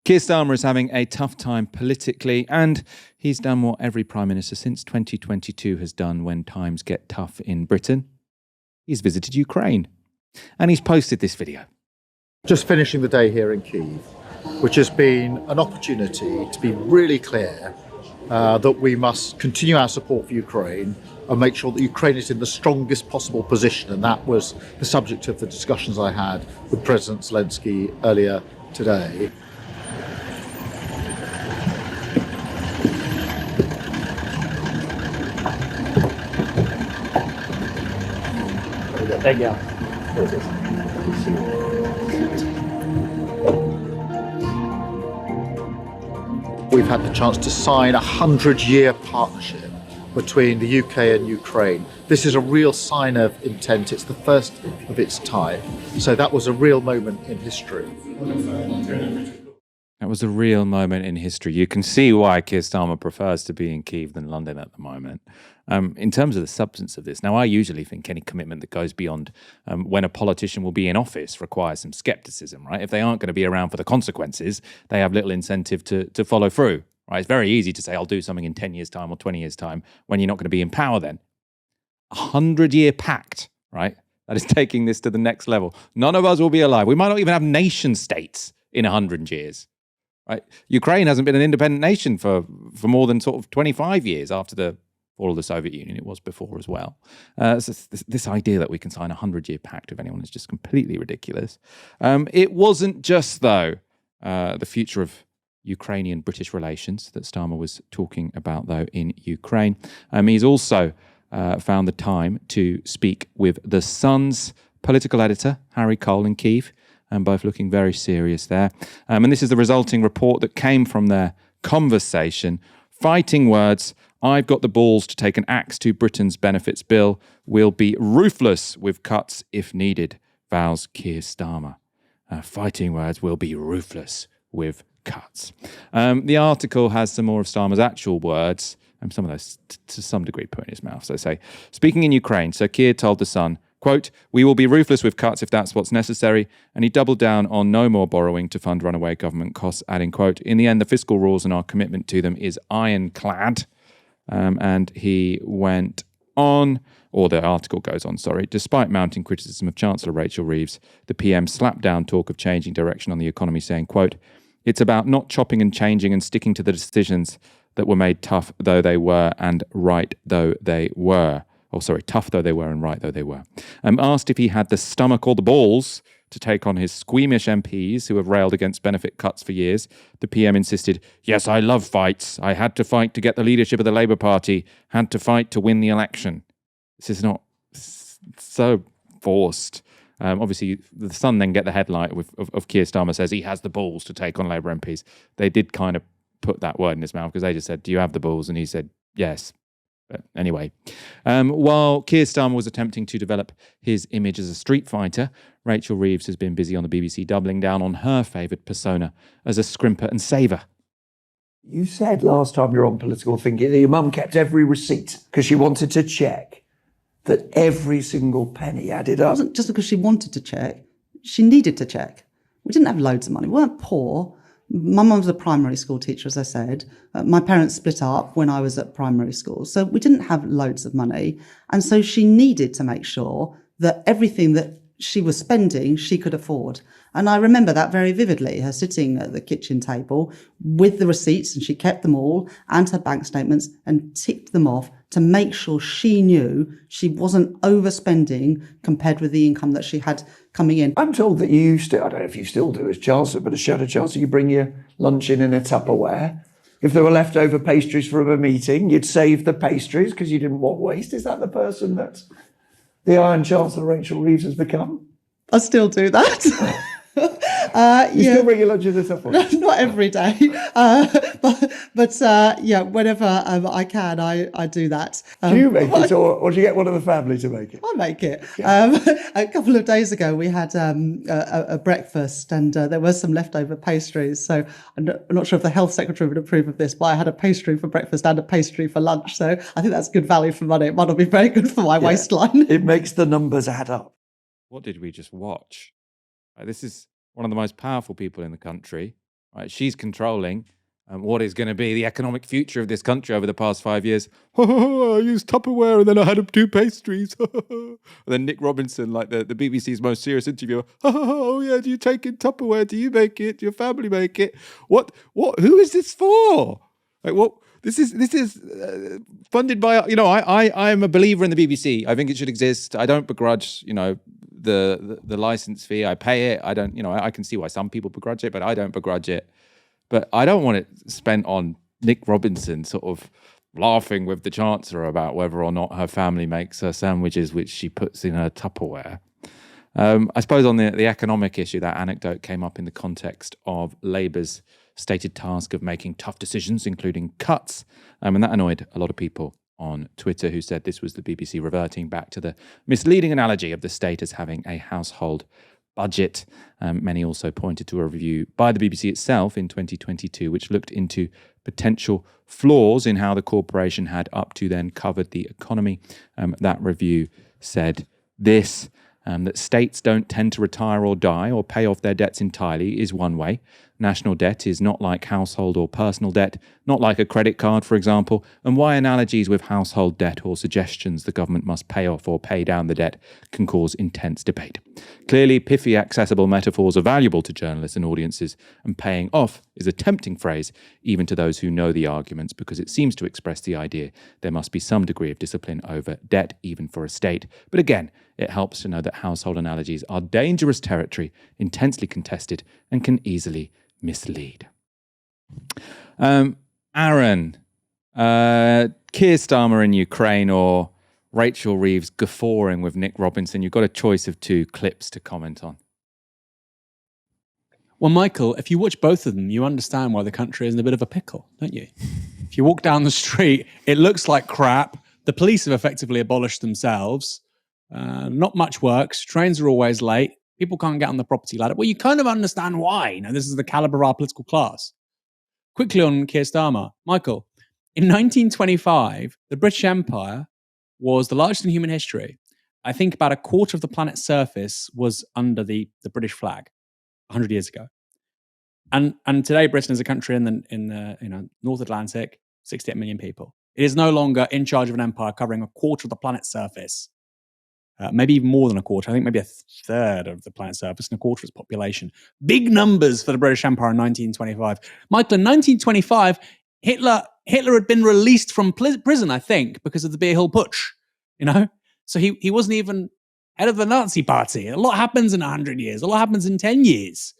Keir Starmer is having a tough time politically, and he's done what every Prime Minister since 2022 has done when times get tough in Britain. He's visited Ukraine, and he's posted this video. Just finishing the day here in Keir, which has been an opportunity to be really clear that we must continue our support for Ukraine and make sure that Ukraine is in the strongest possible position. And that was the subject of the discussions I had with President Zelensky earlier today. Thank you. We've had the chance to sign a 100-year partnership between the UK and Ukraine. This is a real sign of intent. It's the first of its type. So that was a real moment in history. That was a real moment in history. You can see why Keir Starmer prefers to be in Kyiv than London at the moment. In terms of the substance of this, now I usually think any commitment that goes beyond when a politician will be in office requires some skepticism, right? If they aren't going to be around for the consequences, they have little incentive to follow through, right? It's very easy to say, I'll do something in 10 years' time or 20 years' time when you're not going to be in power then. 100-year pact, right? That is taking this to the next level. None of us will be alive. We might not even have nation states in 100 years. Right? Ukraine hasn't been an independent nation for more than sort of 25 years after the fall of the Soviet Union. It was before as well. So this idea that we can sign a 100-year pact with anyone is just completely ridiculous. It wasn't just, though, the future of Ukrainian-British relations that Starmer was talking about, though, in Ukraine. He's also found the time to speak with The Sun's political editor, Harry Cole, in Kyiv, and both looking very serious there. And this is the resulting report that came from their conversation. Fighting words, I've got the balls to take an axe to Britain's benefits bill. We'll be ruthless with cuts if needed, vows Keir Starmer. Fighting words, we'll be ruthless with cuts. The article has some more of Starmer's actual words, and some of those to some degree put in his mouth. So they say, speaking in Ukraine, Sir Keir told The Sun, quote, we will be ruthless with cuts if that's what's necessary. And he doubled down on no more borrowing to fund runaway government costs, adding, quote, in the end, the fiscal rules and our commitment to them is ironclad. And he went on, or the article goes on, sorry, despite mounting criticism of Chancellor Rachel Reeves, the PM slapped down talk of changing direction on the economy, saying, quote, it's about not chopping and changing and sticking to the decisions that were made tough though they were and right though they were. Tough though they were and right though they were. Asked if he had the stomach or the balls to take on his squeamish MPs who have railed against benefit cuts for years, the PM insisted, yes, I love fights. I had to fight to get the leadership of the Labour Party, had to fight to win the election. This is not so forced. Obviously, The Sun then get the headline of Keir Starmer says he has the balls to take on Labour MPs. They did kind of put that word in his mouth because they just said, do you have the balls? And he said, yes. But anyway, while Keir Starmer was attempting to develop his image as a street fighter, Rachel Reeves has been busy on the BBC doubling down on her favoured persona as a scrimper and saver. You said last time you were on Political Thinking that your mum kept every receipt because she wanted to check that every single penny added up. It wasn't just because she wanted to check, she needed to check. We didn't have loads of money. We weren't poor. My mum was a primary school teacher, as I said. My parents split up when I was at primary school. So we didn't have loads of money. And so she needed to make sure that everything that she was spending, she could afford. And I remember that very vividly, her sitting at the kitchen table with the receipts, and she kept them all, and her bank statements, and ticked them off to make sure she knew she wasn't overspending compared with the income that she had coming in. I'm told that you used to, I don't know if you still do as Chancellor, but as Shadow Chancellor, you bring your lunch in a Tupperware. If there were leftover pastries from a meeting, you'd save the pastries because you didn't want waste. Is that the person that the Iron Chancellor Rachel Reeves has become? I still do that. You still bring your lunch in a Tupperware? Not every day, but whenever I can, I do that. Do you make it, or do you get one of the family to make it? I make it. Okay. A couple of days ago, we had a breakfast, and there were some leftover pastries. So I'm not sure if the health secretary would approve of this, but I had a pastry for breakfast and a pastry for lunch. So I think that's good value for money. It might not be very good for my waistline. It makes the numbers add up. What did we just watch? This is one of the most powerful people in the country right? She's controlling what is going to be the economic future of this country over the past 5 years. I used Tupperware and then I had 2 pastries. And then Nick Robinson, like the BBC's most serious interviewer. Oh yeah, do you take in Tupperware? Do you make it? Do your family make it? What? Who is this for? Like what? This is funded by, I am a believer in the BBC. I think it should exist. I don't begrudge, the license fee. I pay it. I don't, I can see why some people begrudge it, but I don't begrudge it. But I don't want it spent on Nick Robinson sort of laughing with the Chancellor about whether or not her family makes her sandwiches, which she puts in her Tupperware. I suppose on the economic issue, that anecdote came up in the context of Labour's stated task of making tough decisions, including cuts. And that annoyed a lot of people on Twitter who said this was the BBC reverting back to the misleading analogy of the state as having a household budget. Many also pointed to a review by the BBC itself in 2022, which looked into potential flaws in how the corporation had up to then covered the economy. That review said this, that states don't tend to retire or die or pay off their debts entirely is one way. National debt is not like household or personal debt, not like a credit card, for example, and why analogies with household debt or suggestions the government must pay off or pay down the debt can cause intense debate. Clearly, pithy, accessible metaphors are valuable to journalists and audiences, and paying off is a tempting phrase, even to those who know the arguments, because it seems to express the idea there must be some degree of discipline over debt, even for a state. But again, it helps to know that household analogies are dangerous territory, intensely contested, and can easily mislead. Aaron, Keir Starmer in Ukraine or Rachel Reeves guffawing with Nick Robinson? You've got a choice of 2 clips to comment on. Well, Michael, if you watch both of them, you understand why the country is in a bit of a pickle, don't you? If you walk down the street, it looks like crap. The police have effectively abolished themselves. Not much works. Trains are always late. People can't get on the property ladder. Well, you kind of understand why. This is the caliber of our political class. Quickly on Keir Starmer. Michael, in 1925, the British Empire was the largest in human history. I think about a quarter of the planet's surface was under the British flag 100 years ago. And today, Britain is a country in the North Atlantic, 68 million people. It is no longer in charge of an empire covering a quarter of the planet's surface. Maybe even more than a quarter. I think maybe a third of the planet's surface and a quarter of its population. Big numbers for the British Empire in 1925. Michael, in 1925, Hitler had been released from prison, I think, because of the Beer Hill Putsch. So he wasn't even head of the Nazi party. A lot happens in 100 years. A lot happens in 10 years.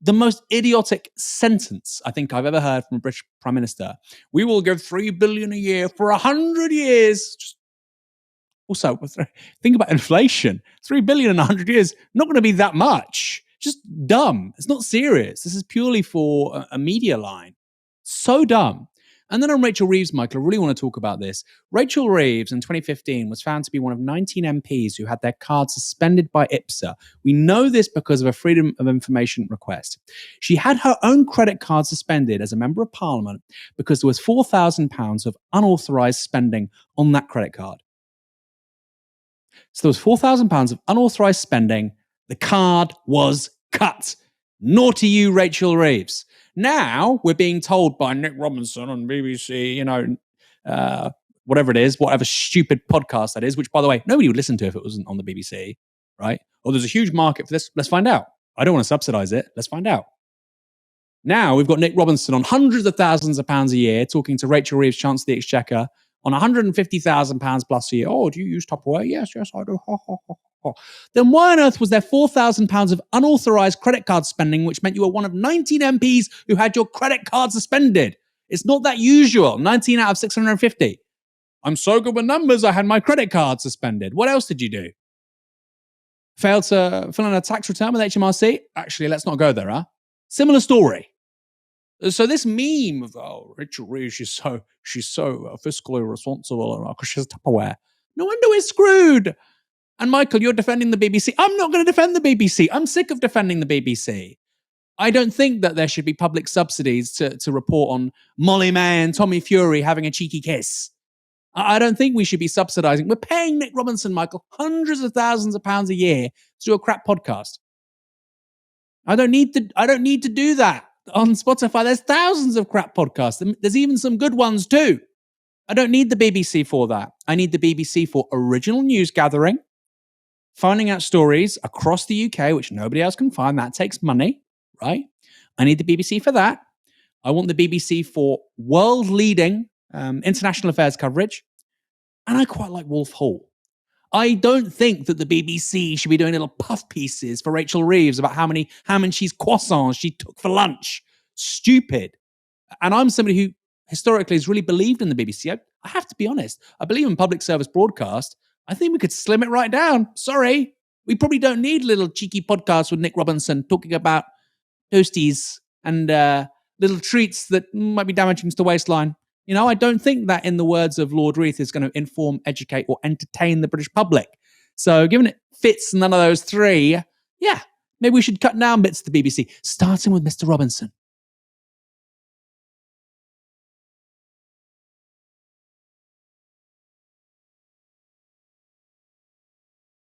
The most idiotic sentence I think I've ever heard from a British Prime Minister. We will give $3 billion a year for 100 years. Also, think about inflation. $3 billion in 100 years, not going to be that much. Just dumb. It's not serious. This is purely for a media line. So dumb. And then on Rachel Reeves, Michael, I really want to talk about this. Rachel Reeves in 2015 was found to be one of 19 MPs who had their cards suspended by IPSA. We know this because of a Freedom of Information request. She had her own credit card suspended as a member of Parliament because there was £4,000 of unauthorised spending on that credit card. So there was £4,000 of unauthorised spending. The card was cut. Naughty you, Rachel Reeves. Now we're being told by Nick Robinson on BBC, whatever it is, whatever stupid podcast that is, which, by the way, nobody would listen to if it wasn't on the BBC, right? Oh, there's a huge market for this. Let's find out. I don't want to subsidise it. Let's find out. Now we've got Nick Robinson on hundreds of thousands of pounds a year talking to Rachel Reeves, Chancellor of the Exchequer, on £150,000 plus a year. Oh, do you use Tupperware? Yes, I do. Ha, ha, ha, ha. Then why on earth was there £4,000 of unauthorised credit card spending, which meant you were one of 19 MPs who had your credit card suspended? It's not that usual. 19 out of 650. I'm so good with numbers, I had my credit card suspended. What else did you do? Failed to fill in a tax return with HMRC? Actually, let's not go there, huh? Similar story. So this meme of, Rachel Reeves, she's so fiscally responsible because she's Tupperware. No wonder we're screwed. And Michael, you're defending the BBC. I'm not going to defend the BBC. I'm sick of defending the BBC. I don't think that there should be public subsidies to report on Molly May and Tommy Fury having a cheeky kiss. I don't think we should be subsidising. We're paying Nick Robinson, Michael, hundreds of thousands of pounds a year to do a crap podcast. I don't need to do that. on Spotify, there's thousands of crap podcasts. And there's even some good ones too. I don't need the BBC for that. I need the BBC for original news gathering, finding out stories across the UK, which nobody else can find. That takes money, right? I need the BBC for that. I want the BBC for world-leading international affairs coverage. And I quite like Wolf Hall. I don't think that the BBC should be doing little puff pieces for Rachel Reeves about how many ham and cheese croissants she took for lunch. Stupid. And I'm somebody who historically has really believed in the BBC. I have to be honest. I believe in public service broadcast. I think we could slim it right down. Sorry. We probably don't need little cheeky podcasts with Nick Robinson talking about toasties and little treats that might be damaging to the waistline. You know, I don't think that, in the words of Lord Reith, is going to inform, educate, or entertain the British public. So given it fits none of those three, yeah, maybe we should cut down bits of the BBC, starting with Mr. Robinson.